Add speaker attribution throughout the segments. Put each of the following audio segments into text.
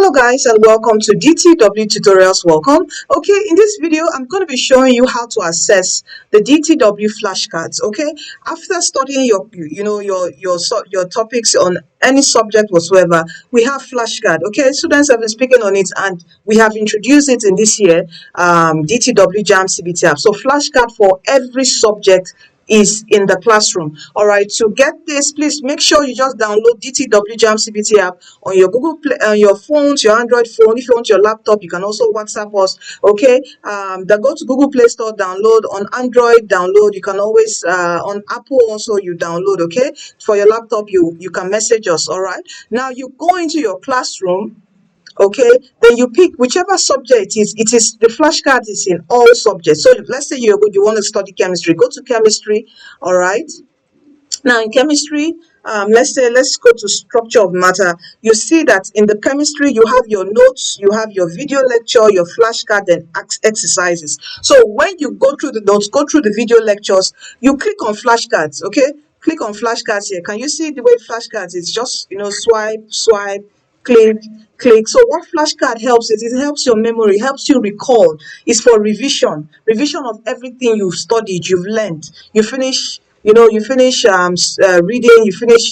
Speaker 1: Hello guys, and welcome to DTW tutorials. Welcome. Okay, in this video I'm going to be showing you how to access the DTW flashcards. Okay, after studying your topics on any subject whatsoever, we have flashcard. Okay, students have been speaking on it and we have introduced it in this year DTW JAMB CBT app. So flashcard for every subject is in the classroom. All right, to get this, please make sure you just download DTW JAMB CBT app on your Google Play, your phones, your Android phone. If you want your laptop, you can also WhatsApp us. Okay, go to Google Play Store, download. On Android, download. You can always on Apple also you download. Okay, for your laptop, you can message us. All right, now you go into your classroom. Okay, then you pick whichever subject it is. The flashcard is in all subjects. So let's say you want to study chemistry, go to chemistry. All right, now in chemistry, let's go to structure of matter. You see that in the chemistry you have your notes, you have your video lecture, your flashcard, and exercises. So when you go through the notes, go through the video lectures, you click on flashcards. Okay, click on flashcards here. Can you see the way flashcards is? Just swipe, click. So what flashcard helps is, it helps your memory, helps you recall. It's for revision of everything you've studied, you've learned. You finish reading, you finish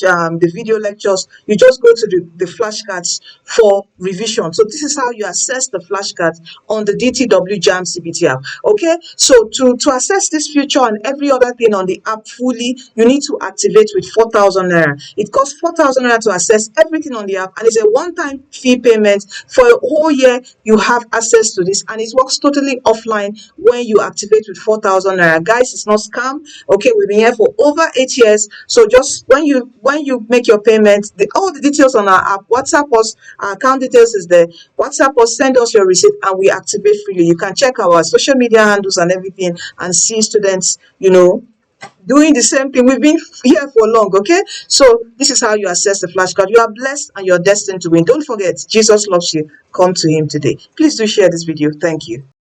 Speaker 1: the video lectures, you just go to the flashcards for revision. So this is how you access the flashcards on the DTW JAMB CBT app. Okay, so to access this feature and every other thing on the app fully, you need to activate with 4,000 naira. It costs 4,000 naira to access everything on the app, and it's a one-time fee payment. For a whole year you have access to this, and it works totally offline when you activate with 4,000 naira. Guys, it's not scam. Okay, we've been here for over 8 years. So just when you make your payment, all the details on our app, WhatsApp us. Our account details is there. WhatsApp us, send us your receipt, and we activate freely. You can check our social media handles and everything and see students doing the same thing. We've been here for long. Okay, so this is how you access the flashcard. You are blessed and you're destined to win. Don't forget, Jesus loves you. Come to him today. Please do share this video. Thank you.